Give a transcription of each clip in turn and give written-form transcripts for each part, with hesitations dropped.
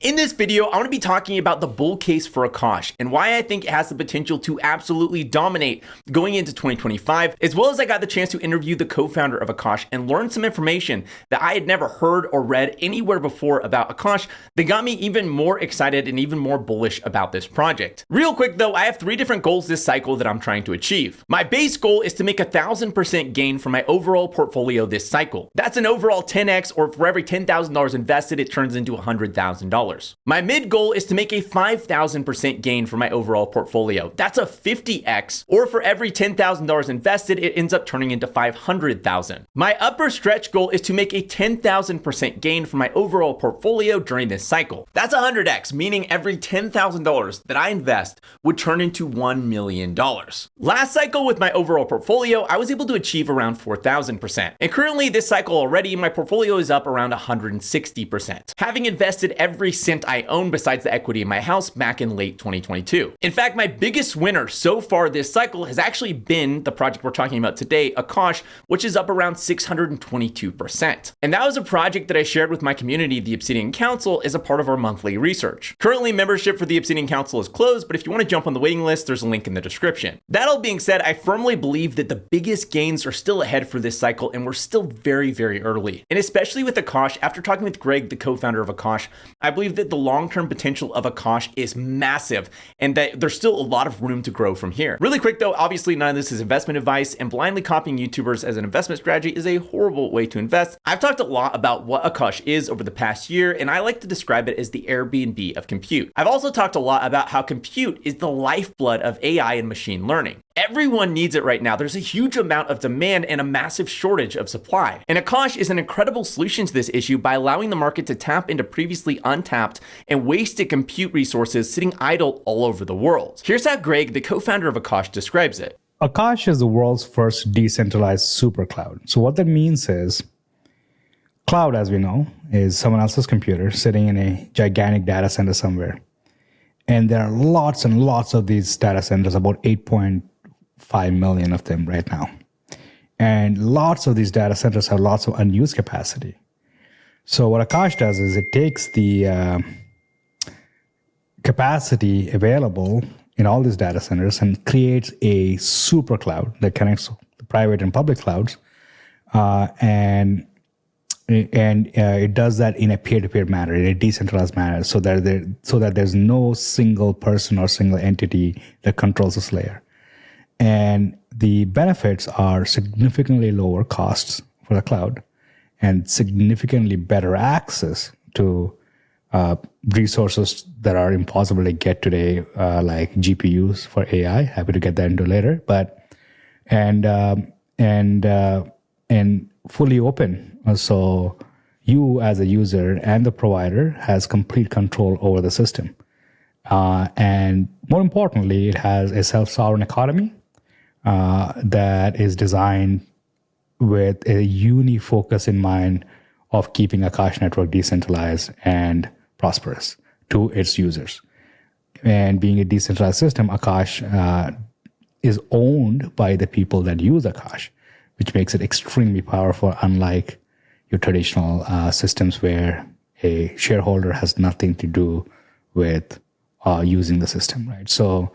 In this video, I want to be talking about the bull case for Akash and why I think it has the potential to absolutely dominate going into 2025, as well as I got the chance to interview the co-founder of Akash and learn some information that I had never heard or read anywhere before about Akash that got me even more excited and even more bullish about this project. Real quick though, I have 3 different goals this cycle that I'm trying to achieve. My base goal is to make 1,000% gain from my overall portfolio this cycle. That's an overall 10x, or for every $10,000 invested, it turns into $100,000. My mid goal is to make a 5,000% gain for my overall portfolio. That's a 50x, or for every $10,000 invested, it ends up turning into $500,000. My upper stretch goal is to make a 10,000% gain for my overall portfolio during this cycle. That's 100x, meaning every $10,000 that I invest would turn into $1 million. Last cycle with my overall portfolio, I was able to achieve around 4,000%. And currently this cycle already, my portfolio is up around 160%. Having invested every cent I own besides the equity in my house back in late 2022. In fact, my biggest winner so far this cycle has actually been the project we're talking about today, Akash, which is up around 622%. And that was a project that I shared with my community, the Obsidian Council, as a part of our monthly research. Currently, membership for the Obsidian Council is closed, but if you want to jump on the waiting list, there's a link in the description. That all being said, I firmly believe that the biggest gains are still ahead for this cycle, and we're still very, very early. And especially with Akash, after talking with Greg, the co-founder of Akash, I believe that the long-term potential of Akash is massive and that there's still a lot of room to grow from here. Really quick though, obviously none of this is investment advice, and blindly copying YouTubers as an investment strategy is a horrible way to invest. I've talked a lot about what Akash is over the past year, and I like to describe it as the Airbnb of compute. I've also talked a lot about how compute is the lifeblood of AI and machine learning. Everyone needs it right now. There's a huge amount of demand and a massive shortage of supply. And Akash is an incredible solution to this issue by allowing the market to tap into previously untapped and wasted compute resources sitting idle all over the world. Here's how Greg, the co-founder of Akash, describes it. Akash is the world's first decentralized supercloud. So what that means is, cloud, as we know, is someone else's computer sitting in a gigantic data center somewhere. And there are lots and lots of these data centers, about 8.5 million of them right now. And lots of these data centers have lots of unused capacity. So what Akash does is it takes the capacity available in all these data centers and creates a super cloud that connects the private and public clouds. And it does that in a peer-to-peer manner, in a decentralized manner, so that there's no single person or single entity that controls this layer. And the benefits are significantly lower costs for the cloud and significantly better access to resources that are impossible to get today, like GPUs for AI. Happy to get that into later, and fully open. So you as a user and the provider has complete control over the system. And more importantly, it has a self-sovereign economy that is designed with a uni-focus in mind of keeping Akash network decentralized and prosperous to its users. And being a decentralized system, Akash is owned by the people that use Akash, which makes it extremely powerful, unlike your traditional systems where a shareholder has nothing to do with using the system, right? So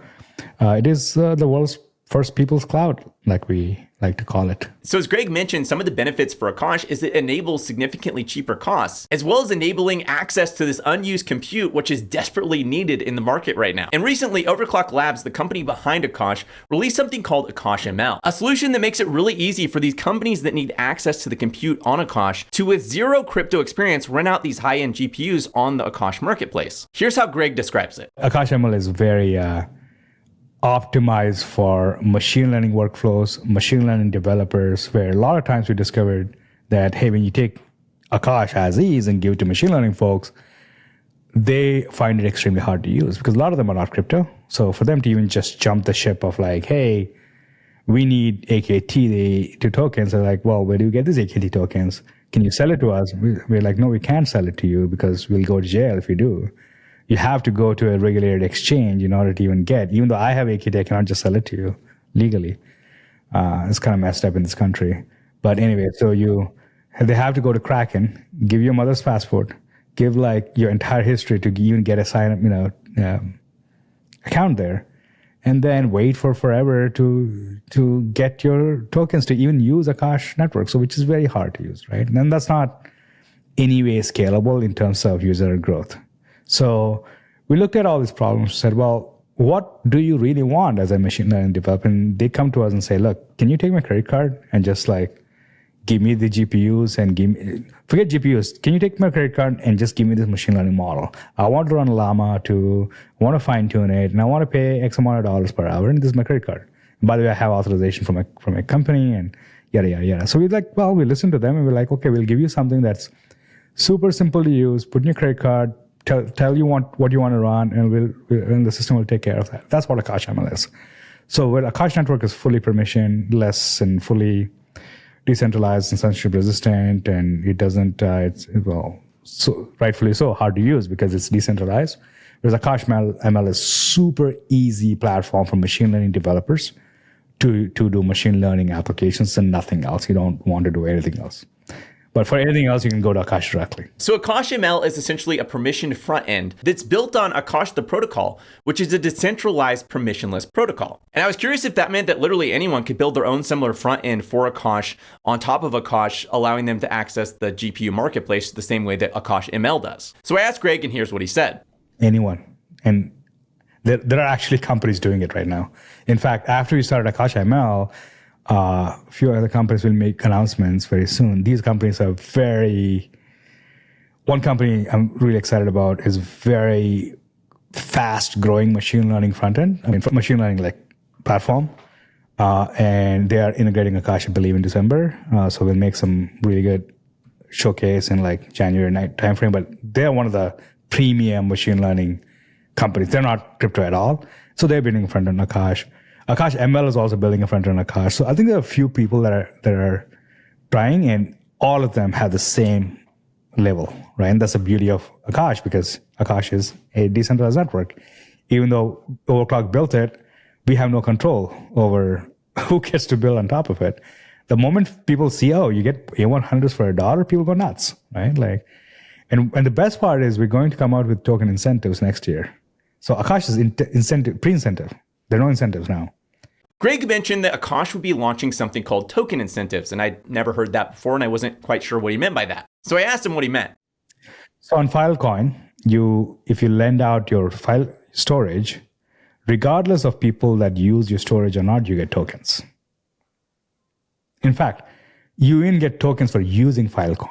it is the world's first people's cloud, like we like to call it. So as Greg mentioned, some of the benefits for Akash is it enables significantly cheaper costs, as well as enabling access to this unused compute, which is desperately needed in the market right now. And recently, Overclock Labs, the company behind Akash, released something called Akash ML, a solution that makes it really easy for these companies that need access to the compute on Akash to, with zero crypto experience, rent out these high-end GPUs on the Akash marketplace. Here's how Greg describes it. Akash ML is very optimized for machine learning workflows, machine learning developers, where a lot of times we discovered that, hey, when you take Akash as is and give it to machine learning folks, they find it extremely hard to use because a lot of them are not crypto. So for them to even just jump the ship of like, hey, we need AKT to tokens, they're like, well, where do you get these AKT tokens? Can you sell it to us? We're like, no, we can't sell it to you because we'll go to jail if you do. You have to go to a regulated exchange in order to even though I have AKT, I cannot just sell it to you legally. It's kind of messed up in this country. But anyway, so they have to go to Kraken, give your mother's passport, give like your entire history to even get a sign up, account there, and then wait for forever to get your tokens to even use Akash network. So which is very hard to use, right? And then that's not any way scalable in terms of user growth. So we looked at all these problems, said, well, what do you really want as a machine learning developer? And they come to us and say, look, can you take my credit card and just like give me the GPUs and forget GPUs. Can you take my credit card and just give me this machine learning model? I want to run Llama I want to fine tune it, and I want to pay X amount of dollars per hour, and this is my credit card. And by the way, I have authorization from a company and yada, yada, yada. So we listen to them and we're like, okay, we'll give you something that's super simple to use, put in your credit card, tell you what you want to run, and the system will take care of that. That's what Akash ML is. So where Akash network is fully permissionless and fully decentralized and censorship resistant, and it doesn't, so rightfully so, hard to use because it's decentralized. Whereas Akash ML is super easy platform for machine learning developers to do machine learning applications and nothing else. You don't want to do anything else. But for anything else, you can go to Akash directly. So Akash ML is essentially a permissioned front end that's built on Akash the protocol, which is a decentralized permissionless protocol. And I was curious if that meant that literally anyone could build their own similar front end for Akash on top of Akash, allowing them to access the GPU marketplace the same way that Akash ML does. So I asked Greg, and here's what he said. Anyone. And there are actually companies doing it right now. In fact, after we started Akash ML, a few other companies will make announcements very soon. These companies are one company I'm really excited about is very fast growing machine learning front end. Machine learning like platform. And they are integrating Akash, I believe, in December. So we'll make some really good showcase in like January night timeframe. But they're one of the premium machine learning companies. They're not crypto at all. So they're building a front end Akash. Akash ML is also building a front end Akash. So I think there are a few people that are trying, and all of them have the same level, right? And that's the beauty of Akash, because Akash is a decentralized network. Even though Overclock built it, we have no control over who gets to build on top of it. The moment people see, oh, you get A100s for $1, people go nuts, right? Like, and the best part is we're going to come out with token incentives next year. So Akash is pre-incentive. There are no incentives now. Greg mentioned that Akash would be launching something called token incentives, and I'd never heard that before, and I wasn't quite sure what he meant by that. So I asked him what he meant. So on Filecoin, if you lend out your file storage, regardless of people that use your storage or not, you get tokens. In fact, you even get tokens for using Filecoin.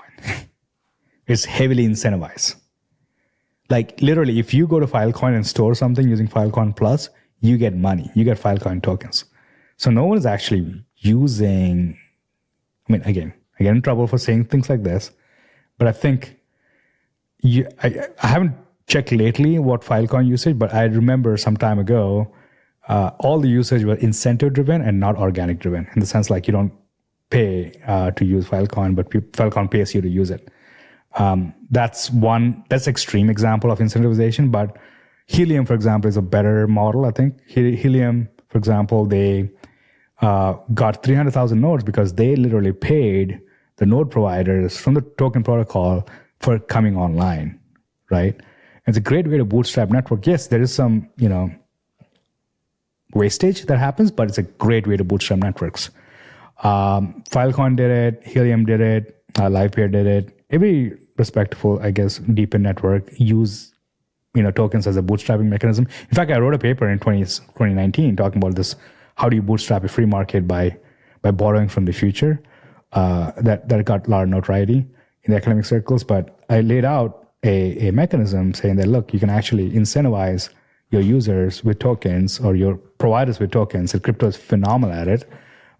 It's heavily incentivized. Like literally, if you go to Filecoin and store something using Filecoin Plus, you get money. You get Filecoin tokens. So no one is actually using. Again, I get in trouble for saying things like this, but I think I haven't checked lately what Filecoin usage, but I remember some time ago, all the usage was incentive driven and not organic driven, in the sense like you don't pay to use Filecoin, but Filecoin pays you to use it. That's extreme example of incentivization, but Helium, for example, is a better model. I think Helium, for example, they got 300,000 nodes because they literally paid the node providers from the token protocol for coming online, right? It's a great way to bootstrap network. Yes, there is some, wastage that happens, but it's a great way to bootstrap networks. Filecoin did it, Helium did it, LivePeer did it. Every respectful, I guess, deepened network use tokens as a bootstrapping mechanism. In fact, I wrote a paper in 2019 talking about this. How do you bootstrap a free market by borrowing from the future? That got a lot of notoriety in the academic circles. But I laid out a mechanism saying that, look, you can actually incentivize your users with tokens or your providers with tokens. And crypto is phenomenal at it.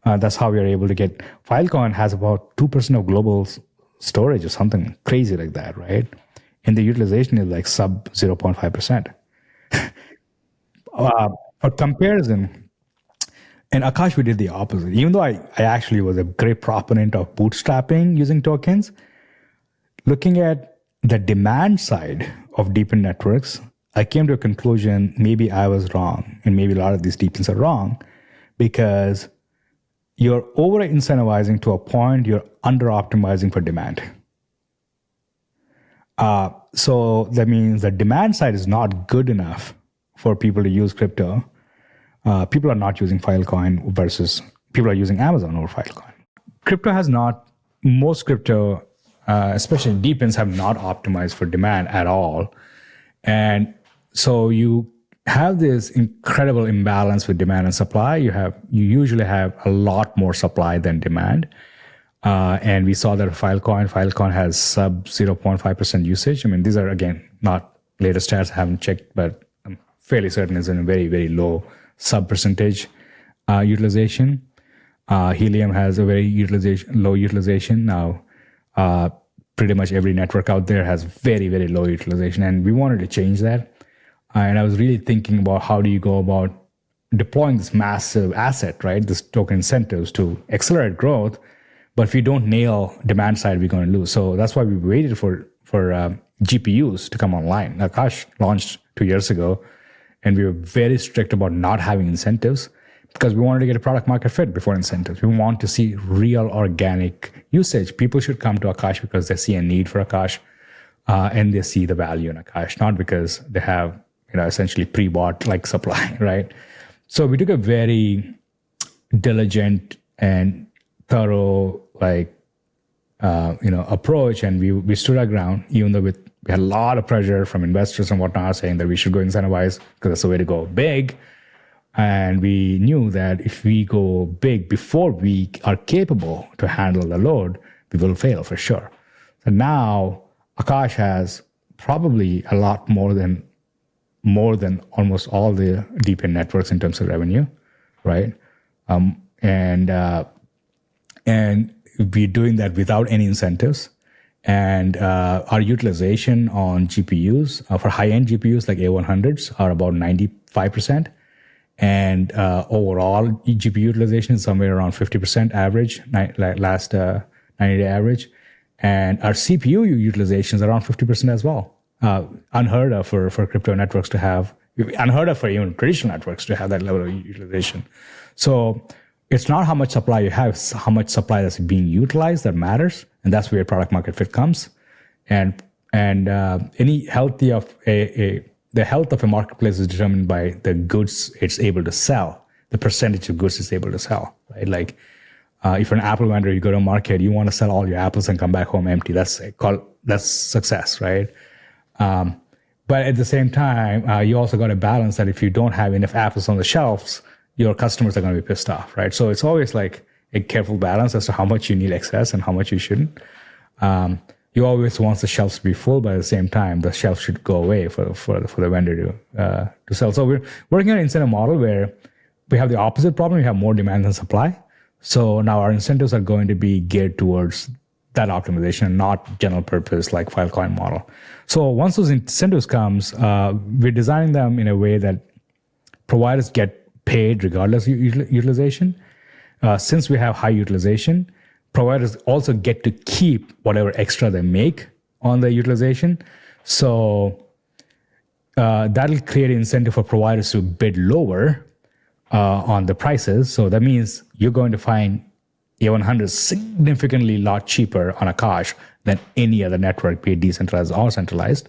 That's how we are able to get. Filecoin has about 2% of global storage or something crazy like that, right? And the utilization is like sub 0.5%. For comparison, in Akash, we did the opposite. Even though I actually was a great proponent of bootstrapping using tokens, looking at the demand side of deepened networks, I came to a conclusion, maybe I was wrong, and maybe a lot of these deepens are wrong, because you're over-incentivizing to a point, you're under-optimizing for demand. So that means the demand side is not good enough for people to use crypto. People are not using Filecoin versus people are using Amazon over Filecoin. Crypto has not, most crypto, especially deepins, have not optimized for demand at all. And so you have this incredible imbalance with demand and supply. You usually have a lot more supply than demand. And we saw that Filecoin has sub 0.5% usage. I mean, these are, again, not latest stats, I haven't checked, but I'm fairly certain it's in a very, very low sub percentage utilization. Helium has a very low utilization. Now, pretty much every network out there has very, very low utilization. And we wanted to change that. And I was really thinking about how do you go about deploying this massive asset, right? This token incentives to accelerate growth. But if we don't nail demand side, we're going to lose. So that's why we waited for GPUs to come online. Akash launched 2 years ago, and we were very strict about not having incentives because we wanted to get a product market fit before incentives. We want to see real organic usage. People should come to Akash because they see a need for Akash, and they see the value in Akash, not because they have essentially pre-bought like supply, right? So we took a very diligent and thorough approach, and we stood our ground, even though we had a lot of pressure from investors and whatnot saying that we should go incentivize because that's the way to go big. And we knew that if we go big before we are capable to handle the load, we will fail for sure. So now Akash has probably a lot more than almost all the deep-in networks in terms of revenue, right? And we're doing that without any incentives. And our utilization on GPUs, for high-end GPUs like A100s, are about 95%. And overall GPU utilization is somewhere around 50% average, last 90-day average. And our CPU utilization is around 50% as well. Unheard of for crypto networks to have, unheard of for even traditional networks to have that level of utilization. So it's not how much supply you have, it's how much supply that's being utilized that matters. And that's where product market fit comes. And any healthy of the health of a marketplace is determined by the goods it's able to sell, the percentage of goods it's able to sell, right? Like if you're an Apple vendor, you go to a market, you want to sell all your apples and come back home empty. That's success, right? But at the same time, you also got to balance that if you don't have enough apples on the shelves, your customers are going to be pissed off, right? So it's always like a careful balance as to how much you need excess and how much you shouldn't. You always want the shelves to be full, but at the same time, the shelf should go away for the vendor to sell. So we're working on an incentive model where we have the opposite problem. We have more demand than supply. So now our incentives are going to be geared towards that optimization, not general purpose like Filecoin model. So once those incentives comes, we're designing them in a way that providers get paid regardless of utilization. Since we have high utilization, providers also get to keep whatever extra they make on the utilization. So that'll create an incentive for providers to bid lower on the prices. So that means you're going to find A100 significantly lot cheaper on Akash than any other network, be it decentralized or centralized.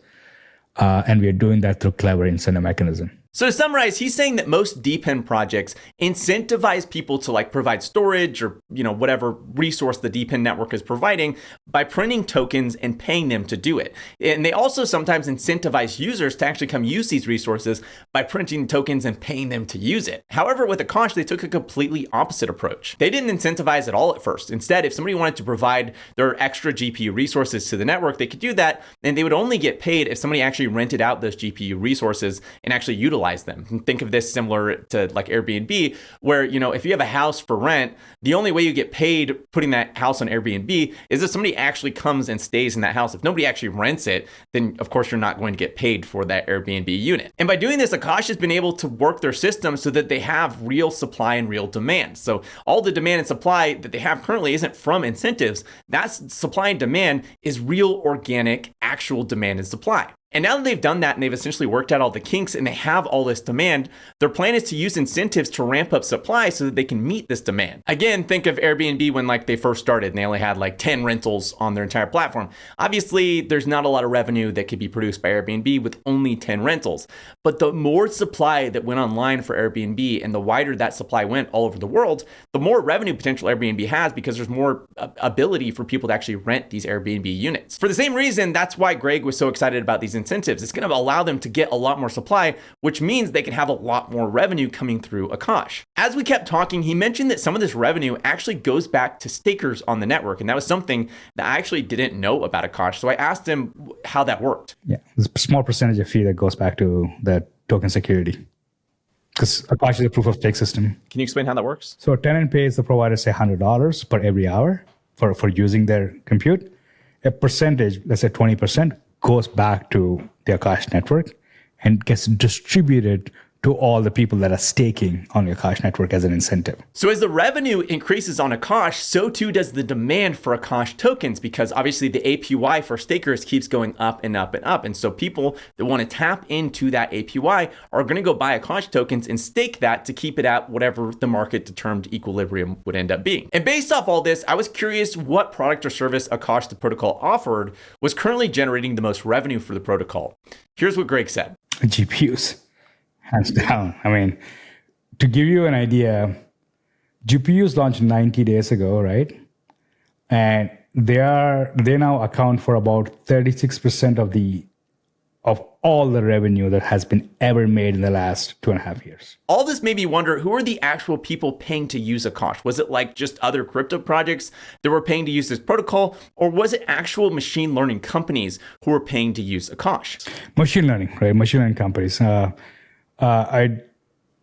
And we are doing that through clever incentive mechanism. So to summarize, he's saying that most DePIN projects incentivize people to like provide storage or, whatever resource the DePIN network is providing by printing tokens and paying them to do it. And they also sometimes incentivize users to actually come use these resources by printing tokens and paying them to use it. However, with Akash, they took a completely opposite approach. They didn't incentivize at all at first. Instead, if somebody wanted to provide their extra GPU resources to the network, they could do that, and they would only get paid if somebody actually rented out those GPU resources and actually utilized them. And think of this similar to like Airbnb, where, if you have a house for rent, the only way you get paid putting that house on Airbnb is if somebody actually comes and stays in that house. If nobody actually rents it, then of course you're not going to get paid for that Airbnb unit. And by doing this, Akash has been able to work their system so that they have real supply and real demand. So all the demand and supply that they have currently isn't from incentives. That's supply and demand is real organic, actual demand and supply. And now that they've done that and they've essentially worked out all the kinks and they have all this demand, their plan is to use incentives to ramp up supply so that they can meet this demand. Again, think of Airbnb when like they first started and they only had like 10 rentals on their entire platform. Obviously, there's not a lot of revenue that could be produced by Airbnb with only 10 rentals. But the more supply that went online for Airbnb and the wider that supply went all over the world, the more revenue potential Airbnb has because there's more ability for people to actually rent these Airbnb units. For the same reason, that's why Greg was so excited about these incentives. It's going to allow them to get a lot more supply, which means they can have a lot more revenue coming through Akash. As we kept talking, he mentioned that some of this revenue actually goes back to stakers on the network. And that was something that I actually didn't know about Akash. So I asked him how that worked. Yeah, there's a small percentage of fee that goes back to that token security. Because Akash is a proof of stake system. Can you explain how that works? So a tenant pays the provider, say, $100 per every hour for using their compute. A percentage, let's say 20%, goes back to the Akash network and gets distributed to all the people that are staking on the Akash network as an incentive. So as the revenue increases on Akash, so too does the demand for Akash tokens, because obviously the APY for stakers keeps going up and up and up. And so people that want to tap into that APY are going to go buy Akash tokens and stake that to keep it at whatever the market determined equilibrium would end up being. And based off all this, I was curious what product or service Akash the protocol offered was currently generating the most revenue for the protocol. Here's what Greg said. GPUs. Hands down. I mean, to give you an idea, GPUs launched 90 days ago, right? And they now account for about 36% of all the revenue that has been ever made in the last 2.5 years. All this made me wonder, who are the actual people paying to use Akash? Was it like just other crypto projects that were paying to use this protocol, or was it actual machine learning companies who were paying to use Akash? Machine learning, right? Machine learning companies. I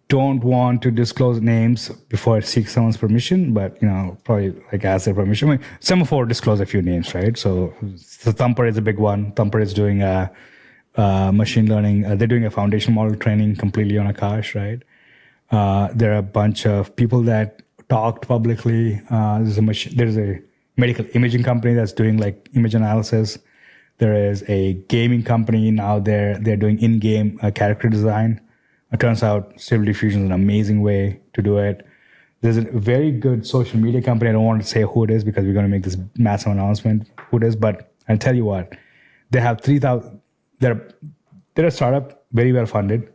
don't want to disclose names before I seek someone's permission, but probably like ask their permission. I mean, Semaphore disclosed a few names, right? So Thumper is a big one. Thumper is doing machine learning. They're doing a foundation model training completely on Akash, right? There are a bunch of people that talked publicly. There's a medical imaging company that's doing like image analysis. There is a gaming company now. They're doing in-game character design. It turns out Stable Diffusion is an amazing way to do it. There's a very good social media company. I don't want to say who it is because we're going to make this massive announcement who it is, but I'll tell you what. They have 3,000. They're a startup, very well funded.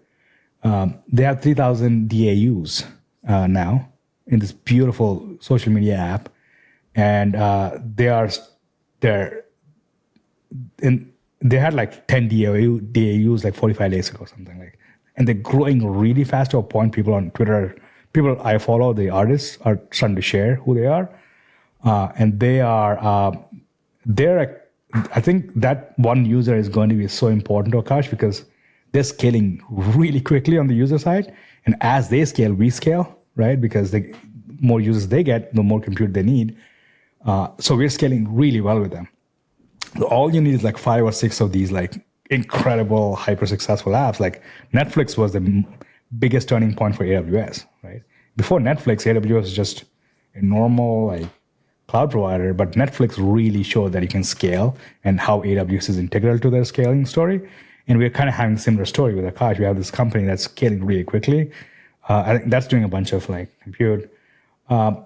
They have 3,000 DAUs now in this beautiful social media app, and they had like 10 DAUs like 45 days ago, something like. And they're growing really fast to a point. People on Twitter, people I follow, the artists are starting to share who they are, and I think that one user is going to be so important to Akash because they're scaling really quickly on the user side, and as they scale, we scale, right? Because the more users they get, the more compute they need. So we're scaling really well with them. All you need is like 5 or 6 of these like incredible, hyper successful apps. Like Netflix was the biggest turning point for AWS, right? Before Netflix, AWS was just a normal like cloud provider, but Netflix really showed that you can scale and how AWS is integral to their scaling story. And we're kind of having a similar story with Akash. We have this company that's scaling really quickly. I think that's doing a bunch of like compute. We have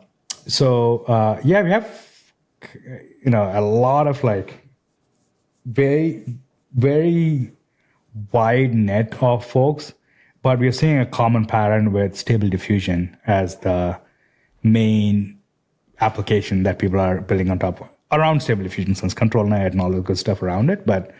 a lot of like very, very wide net of folks, but we are seeing a common pattern with Stable Diffusion as the main application that people are building on top of. Around Stable Diffusion, since ControlNet and all the good stuff around it, but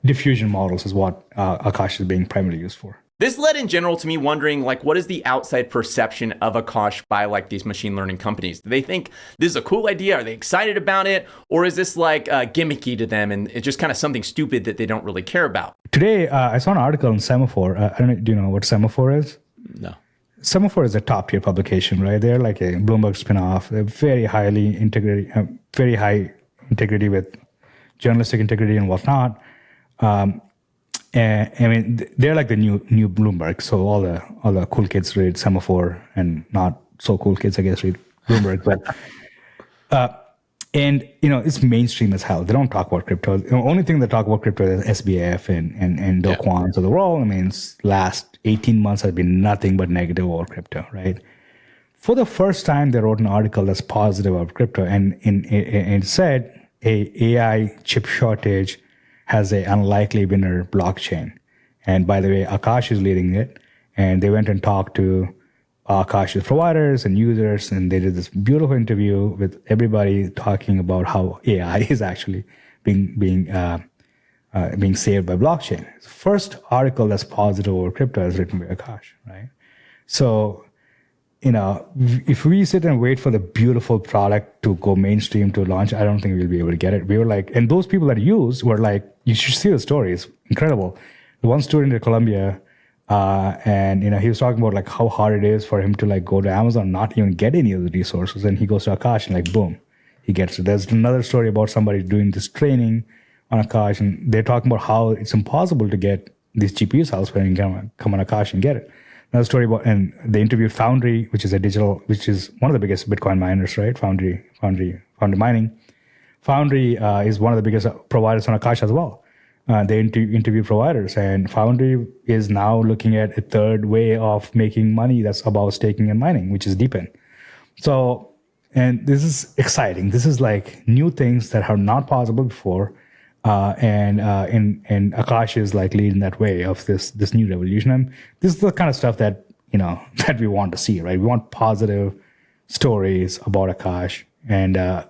diffusion models is what Akash is being primarily used for. This led in general to me wondering, like, what is the outside perception of Akash by like these machine learning companies? Do they think this is a cool idea? Are they excited about it? Or is this like gimmicky to them and it's just kind of something stupid that they don't really care about? Today, I saw an article on Semaphore. I don't know, do you know what Semaphore is? No. Semaphore is a top tier publication, right? They're like a Bloomberg spinoff. They're very highly integrated, very high integrity with journalistic integrity and whatnot. And I mean, they're like the new Bloomberg. So all the cool kids read Semaphore, and not so cool kids, I guess, read Bloomberg. But And, it's mainstream as hell. They don't talk about crypto. The only thing they talk about crypto is SBF and Do Kwons of the world. I mean, last 18 months has been nothing but negative over crypto, right? For the first time, they wrote an article that's positive about crypto, and it said a AI chip shortage has a unlikely winner blockchain. And by the way, Akash is leading it, and they went and talked to Akash's providers and users, and they did this beautiful interview with everybody talking about how AI is actually being saved by blockchain. First article that's positive over crypto is written by Akash, right? So, if we sit and wait for the beautiful product to go mainstream to launch, I don't think we'll be able to get it. We were like, and those people that used were like, you should see the story. It's incredible. The one student at Columbia, and he was talking about like how hard it is for him to like go to Amazon, not even get any of the resources. And he goes to Akash and like, boom, he gets it. There's another story about somebody doing this training on Akash, and they're talking about how it's impossible to get these GPUs elsewhere, and you can come on Akash and get it. Another story about, and they interviewed Foundry, which is one of the biggest Bitcoin miners, right? Foundry mining. Foundry is one of the biggest providers on Akash as well. They interview providers, and Foundry is now looking at a third way of making money that's about staking and mining, which is Deepen. So, and this is exciting. This is like new things that are not possible before, and Akash is like leading that way of this new revolution. And this is the kind of stuff that that we want to see, right? We want positive stories about Akash, and I'm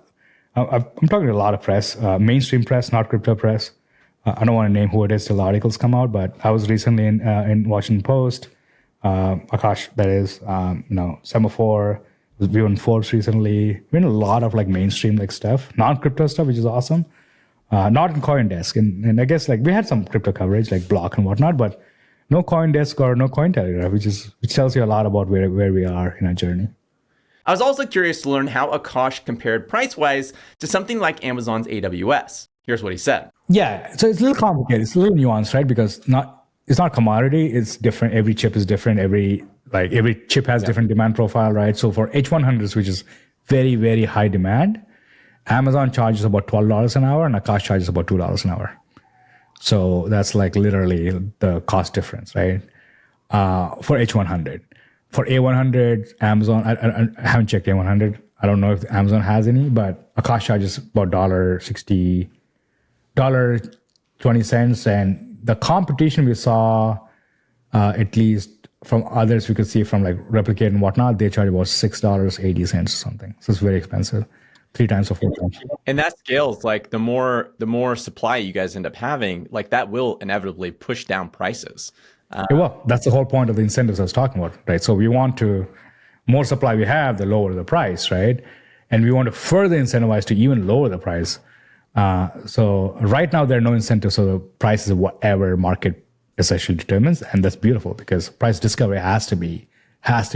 talking to a lot of press, mainstream press, not crypto press. I don't want to name who it is till the articles come out, but I was recently in Washington Post, Akash, that is, Semaphore, we were in Forbes recently. We're in a lot of like mainstream like stuff, non-crypto stuff, which is awesome. Not in CoinDesk, and I guess like we had some crypto coverage like Block and whatnot, but no CoinDesk or no Cointelegraph, which tells you a lot about where we are in our journey. I was also curious to learn how Akash compared price-wise to something like Amazon's AWS. Here's what he said. Yeah, so it's a little complicated. It's a little nuanced, right? Because it's not commodity. It's different. Every chip is different. Every chip has different demand profile, right? So for H100s, which is very, very high demand, Amazon charges about $12 an hour, and Akash charges about $2 an hour. So that's like literally the cost difference, right? For H100. For A100, Amazon, I haven't checked A100. I don't know if Amazon has any, but Akash charges about $1.60, $1.20. And the competition we saw, at least from others we could see from like Replicate and whatnot, they charge about $6.80 or something. So it's very expensive. 3 times or 4 times. And that scales, like the more supply you guys end up having, like that will inevitably push down prices. Well, that's the whole point of the incentives I was talking about, right? So we want more supply we have, the lower the price, right? And we want to further incentivize to even lower the price. So right now there are no incentives, so the price is whatever market essentially determines, and that's beautiful because price discovery has to be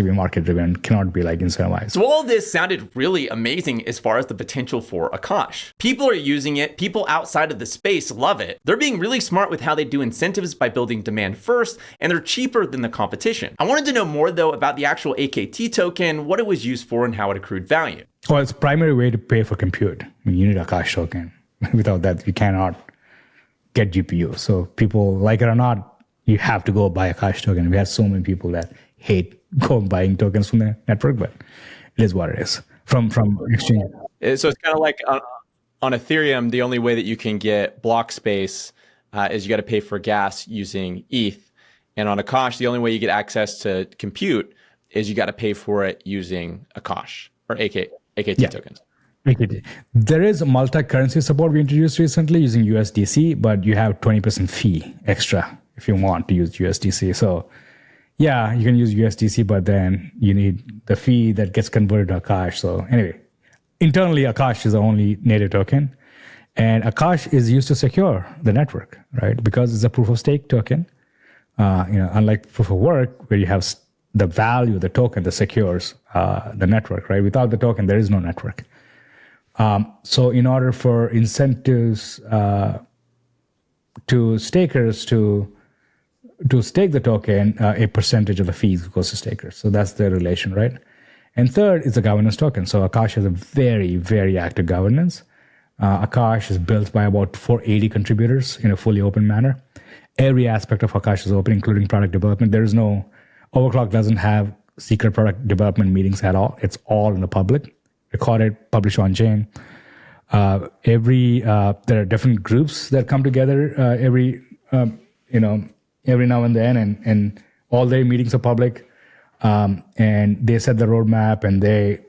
market driven, cannot be like incentivized. So all of this sounded really amazing as far as the potential for Akash. People are using it. People outside of the space love it. They're being really smart with how they do incentives by building demand first, and they're cheaper than the competition. I wanted to know more though about the actual AKT token, what it was used for, and how it accrued value. Well, it's a primary way to pay for compute. I mean, you need Akash token. Without that, you cannot get GPU. So people, like it or not, you have to go buy Akash token. We have so many people that hate buying tokens from the network, but it is what it is from exchange. So it's kind of like on Ethereum, the only way that you can get block space is you got to pay for gas using ETH. And on Akash, the only way you get access to compute is you got to pay for it using Akash or AKT tokens. AKT. There is a multi-currency support we introduced recently using USDC, but you have 20% fee extra if you want to use USDC. So yeah, you can use USDC, but then you need the fee that gets converted to Akash. So anyway, internally, Akash is the only native token. And Akash is used to secure the network, right? Because it's a proof of stake token. Unlike proof of work, where you have the value of the token that secures the network, right? Without the token, there is no network. So in order for incentives to stakers to stake the token, a percentage of the fees goes to stakers. So that's the relation, right? And third is the governance token. So Akash has a very, very active governance. Akash is built by about 480 contributors in a fully open manner. Every aspect of Akash is open, including product development. There is no, Overclock doesn't have secret product development meetings at all. It's all in the public, recorded, published on chain. There are different groups that come together every now and then, and all their meetings are public. And they set the roadmap, and they,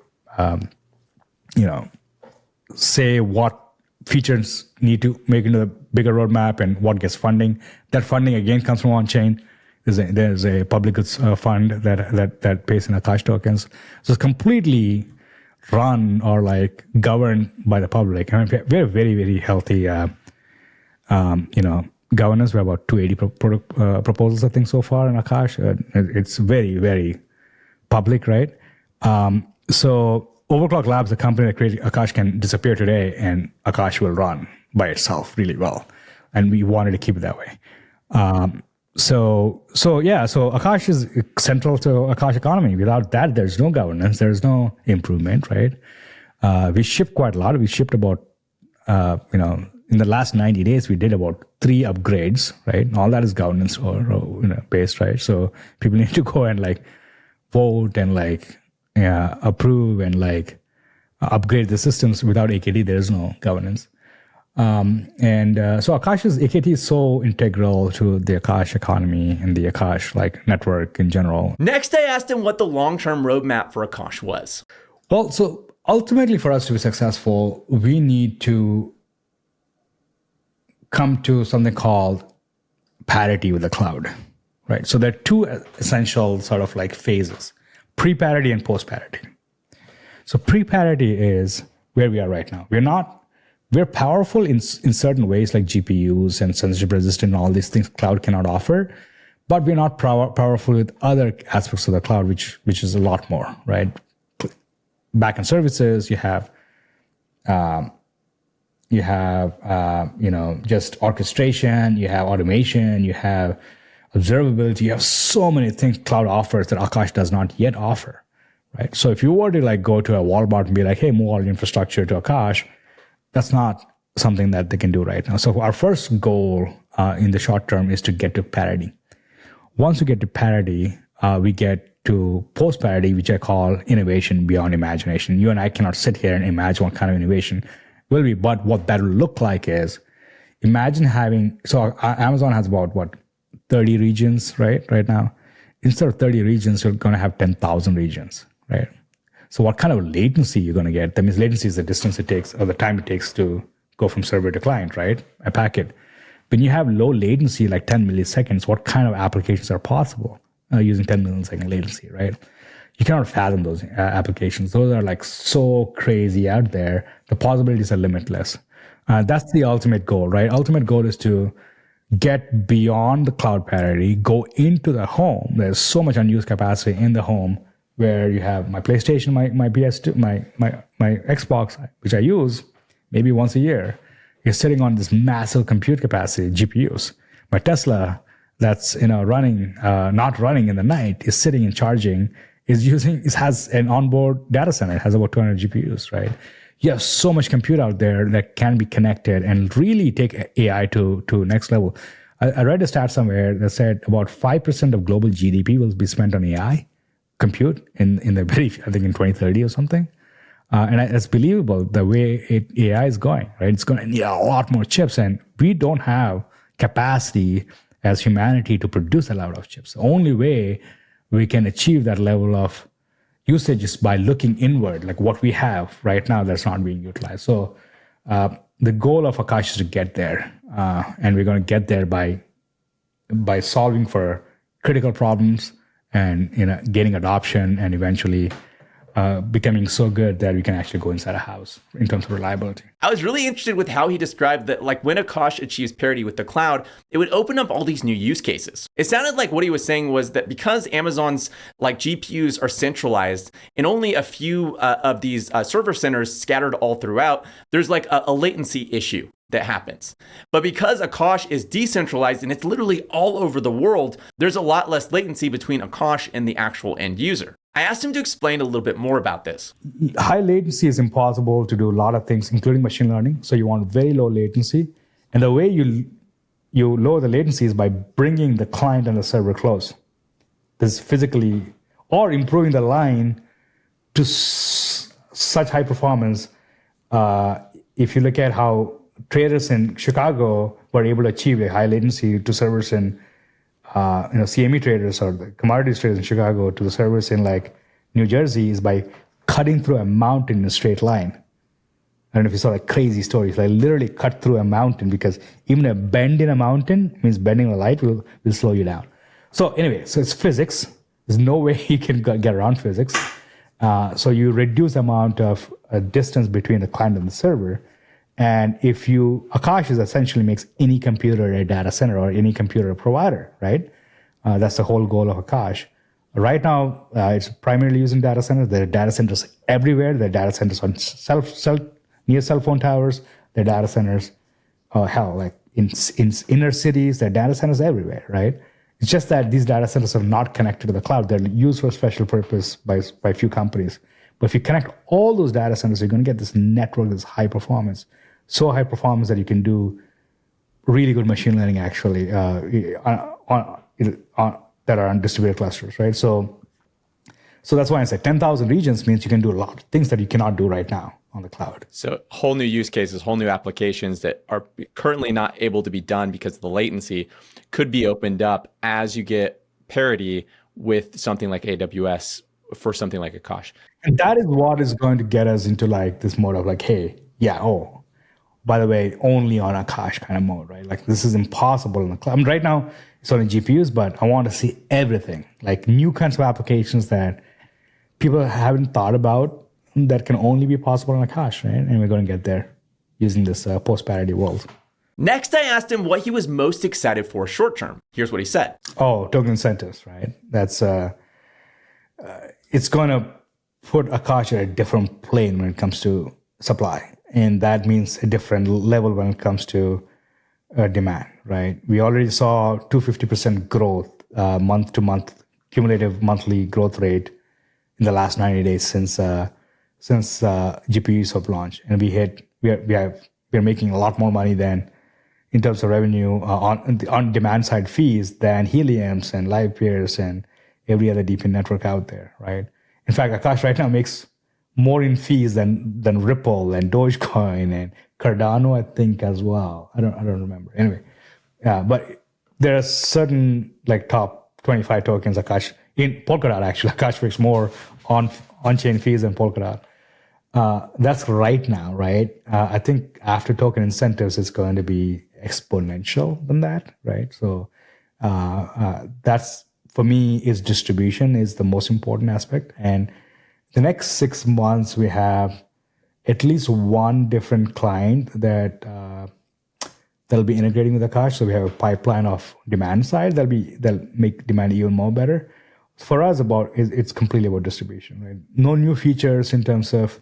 say what features need to make into the bigger roadmap and what gets funding. That funding again comes from on-chain. There's a public goods fund that pays in Akash tokens. So it's completely run or like governed by the public. I mean, we're very, very healthy, governance. We're about 280 proposals, I think, so far in Akash. It's very, very public, right? So Overclock Labs, the company that created Akash, can disappear today, and Akash will run by itself really well. And we wanted to keep it that way. So Akash is central to Akash economy. Without that, there's no governance, there's no improvement, right? We shipped quite a lot. We shipped about, in the last 90 days, we did about 3 upgrades, right? And all that is governance or based, right? So people need to go and like vote and like approve and like upgrade the systems. Without AKT, there is no governance. So Akash's AKT is so integral to the Akash economy and the Akash like network in general. Next, I asked him what the long-term roadmap for Akash was. Well, so ultimately for us to be successful, we need to come to something called parity with the cloud, right? So there are 2 essential sort of like phases, pre-parity and post-parity. So pre-parity is where we are right now. We're powerful in certain ways, like GPUs and censorship resistant and all these things cloud cannot offer, but we're not powerful with other aspects of the cloud, which is a lot more, right? Backend services, you have just orchestration, you have automation, you have observability, you have so many things cloud offers that Akash does not yet offer, right? So if you were to like go to a Walmart and be like, hey, move all your infrastructure to Akash, that's not something that they can do right now. So our first goal in the short term is to get to parity. Once we get to parity, we get to post-parity, which I call innovation beyond imagination. You and I cannot sit here and imagine what kind of innovation will be, but what that will look like is, imagine having, so Amazon has about 30 regions, right now. Instead of 30 regions, you're going to have 10,000 regions, right? So what kind of latency you're going to get? That means latency is the distance it takes or the time it takes to go from server to client, right? A packet. When you have low latency, like 10 milliseconds, what kind of applications are possible using 10 millisecond latency, right? You cannot fathom those applications. Those are like so crazy out there. The possibilities are limitless. That's the ultimate goal, right? Ultimate goal is to get beyond the cloud parity, go into the home. There's so much unused capacity in the home where you have my PlayStation, my PS2, my Xbox, which I use maybe once a year, is sitting on this massive compute capacity, GPUs. My Tesla that's not running in the night is sitting and charging, it has an onboard data center. It has about 200 GPUs, right? You have so much compute out there that can be connected and really take AI to next level. I read a stat somewhere that said about 5% of global GDP will be spent on AI compute in the I think in 2030 or something. And it's believable the way AI is going, right? It's going to need a lot more chips, and we don't have capacity as humanity to produce a lot of chips. The only way we can achieve that level of usage is by looking inward, like what we have right now that's not being utilized. So the goal of Akash is to get there, and we're going to get there by solving for critical problems and gaining adoption and eventually becoming so good that we can actually go inside a house in terms of reliability. I was really interested with how he described that, like when Akash achieves parity with the cloud, it would open up all these new use cases. It sounded like what he was saying was that because Amazon's like GPUs are centralized and only a few of these server centers scattered all throughout, there's like a latency issue that happens. But because Akash is decentralized and it's literally all over the world, there's a lot less latency between Akash and the actual end user. I asked him to explain a little bit more about this. High latency is impossible to do a lot of things, including machine learning. So you want very low latency. And the way you lower the latency is by bringing the client and the server close. This physically, or improving the line to such high performance. If you look at how traders in Chicago were able to achieve a high latency to servers in CME traders or the commodities traders in Chicago to the servers in like New Jersey is by cutting through a mountain in a straight line. I don't know if you saw like crazy stories, like literally cut through a mountain, because even a bend in a mountain means bending the light will slow you down. So anyway, so it's physics. There's no way you can get around physics. So you reduce the amount of distance between the client and the server. And Akash is essentially makes any computer a data center or any computer a provider, right? That's the whole goal of Akash. Right now, it's primarily using data centers. There are data centers everywhere. There are data centers on near cell phone towers. There are data centers, like in inner cities. There are data centers everywhere, right? It's just that these data centers are not connected to the cloud. They're used for special purpose by a few companies. But if you connect all those data centers, you're going to get this network that's high performance. So high performance that you can do really good machine learning actually that are on distributed clusters, right? So that's why I said 10,000 regions means you can do a lot of things that you cannot do right now on the cloud. So whole new use cases, whole new applications that are currently not able to be done because of the latency could be opened up as you get parity with something like AWS for something like Akash. And that is what is going to get us into like this mode of like, hey, by the way, only on Akash kind of mode, right? Like this is impossible in the cloud. I mean, right now it's only GPUs, but I want to see everything, like new kinds of applications that people haven't thought about that can only be possible on Akash, right? And we're going to get there using this post-parity world. Next, I asked him what he was most excited for short term. Here's what he said. Oh, token incentives, right? That's it's going to put Akash at a different plane when it comes to supply. And that means a different level when it comes to demand, right? We already saw 250% growth, month to month, cumulative monthly growth rate in the last 90 days since GPUs have launched. And we're making a lot more money than in terms of revenue on demand side fees than Helium's and LivePeers and every other DeepIn network out there, right? In fact, Akash right now makes more in fees than Ripple and Dogecoin and Cardano, I think, as well. I don't remember. Anyway, but there are certain like top 25 tokens Akash in Polkadot. Actually, Akash makes more on-chain fees than Polkadot. That's right now, right? I think after token incentives, it's going to be exponential than that, right? So that's for me is distribution is the most important aspect. And the next 6 months, we have at least one different client that they'll be integrating with Akash. So we have a pipeline of demand side. They'll make demand even more better. For us, it's completely about distribution, right? No new features in terms of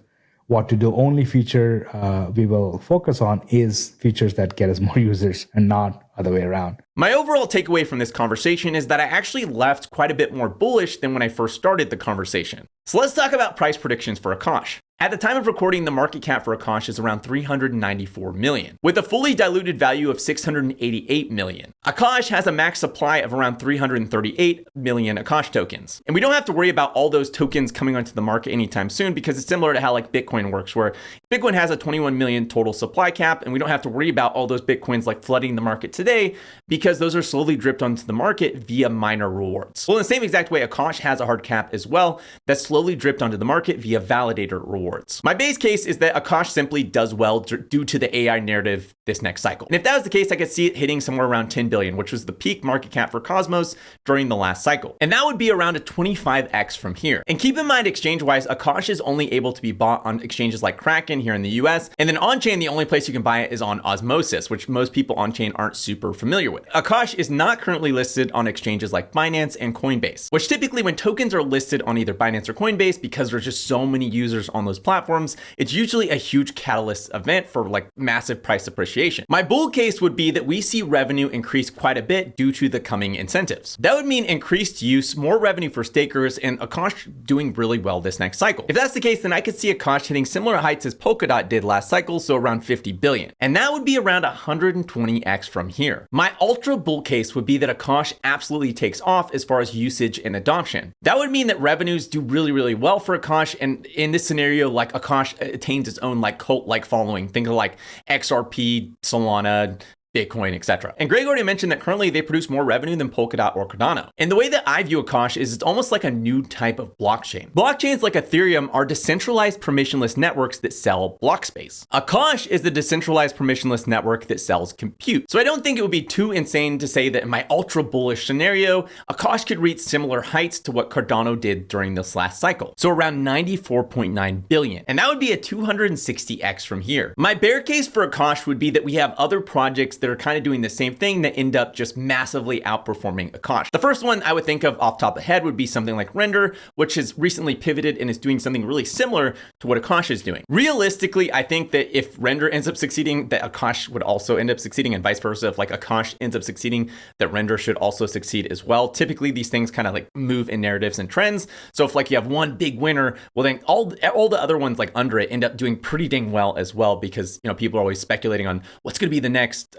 what to do. Only feature we will focus on is features that get us more users and not other way around. My overall takeaway from this conversation is that I actually left quite a bit more bullish than when I first started the conversation. So let's talk about price predictions for Akash. At the time of recording, the market cap for Akash is around 394 million, with a fully diluted value of 688 million. Akash has a max supply of around 338 million Akash tokens. And we don't have to worry about all those tokens coming onto the market anytime soon, because it's similar to how like Bitcoin works, where Bitcoin has a 21 million total supply cap, and we don't have to worry about all those Bitcoins like flooding the market today, because those are slowly dripped onto the market via miner rewards. Well, in the same exact way, Akash has a hard cap as well that's slowly dripped onto the market via validator rewards. My base case is that Akash simply does well due to the AI narrative this next cycle. And if that was the case, I could see it hitting somewhere around 10 billion, which was the peak market cap for Cosmos during the last cycle. And that would be around a 25x from here. And keep in mind, exchange-wise, Akash is only able to be bought on exchanges like Kraken here in the US. And then on-chain, the only place you can buy it is on Osmosis, which most people on-chain aren't super familiar with. Akash is not currently listed on exchanges like Binance and Coinbase, which typically when tokens are listed on either Binance or Coinbase, because there's just so many users on those those platforms, it's usually a huge catalyst event for like massive price appreciation. My bull case would be that we see revenue increase quite a bit due to the coming incentives. That would mean increased use, more revenue for stakers, and Akash doing really well this next cycle. If that's the case, then I could see Akash hitting similar heights as Polkadot did last cycle, so around 50 billion. And that would be around 120x from here. My ultra bull case would be that Akash absolutely takes off as far as usage and adoption. That would mean that revenues do really, really well for Akash, and in this scenario, like Akash attains its own like cult-like following. Think of like XRP, Solana, Bitcoin, etc. And Greg already mentioned that currently they produce more revenue than Polkadot or Cardano. And the way that I view Akash is it's almost like a new type of blockchain. Blockchains like Ethereum are decentralized permissionless networks that sell block space. Akash is the decentralized permissionless network that sells compute. So I don't think it would be too insane to say that in my ultra bullish scenario, Akash could reach similar heights to what Cardano did during this last cycle. So around 94.9 billion. And that would be a 260x from here. My bear case for Akash would be that we have other projects that are kind of doing the same thing that end up just massively outperforming Akash. The first one I would think of off the top of the head would be something like Render, which has recently pivoted and is doing something really similar to what Akash is doing. Realistically, I think that if Render ends up succeeding, that Akash would also end up succeeding, and vice versa. If like Akash ends up succeeding, that Render should also succeed as well. Typically, these things kind of like move in narratives and trends. So if like you have one big winner, well then all the other ones like under it end up doing pretty dang well as well, because people are always speculating on what's going to be the next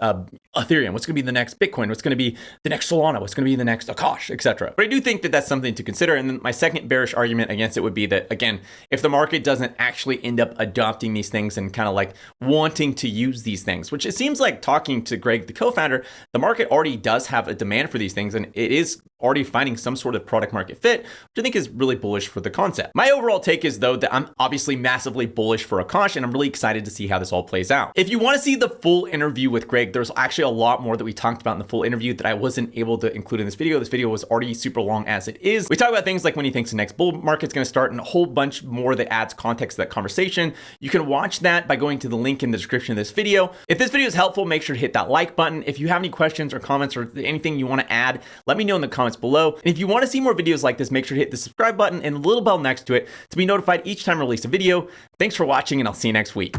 Ethereum, what's going to be the next Bitcoin, what's going to be the next Solana, what's going to be the next Akash, etc. But I do think that that's something to consider. And then my second bearish argument against it would be that, again, if the market doesn't actually end up adopting these things and kind of like wanting to use these things, which it seems like, talking to Greg, the co-founder, the market already does have a demand for these things, and it is already finding some sort of product market fit, which I think is really bullish for the concept. My overall take is, though, that I'm obviously massively bullish for Akash, and I'm really excited to see how this all plays out. If you want to see the full interview with Greg, there's actually a lot more that we talked about in the full interview that I wasn't able to include in this video. This video was already super long as it is. We talk about things like when he thinks the next bull market's going to start, and a whole bunch more that adds context to that conversation. You can watch that by going to the link in the description of this video. If this video is helpful, make sure to hit that like button. If you have any questions or comments or anything you want to add, let me know in the comments below. And if you want to see more videos like this, make sure to hit the subscribe button and the little bell next to it to be notified each time I release a video. Thanks for watching, and I'll see you next week.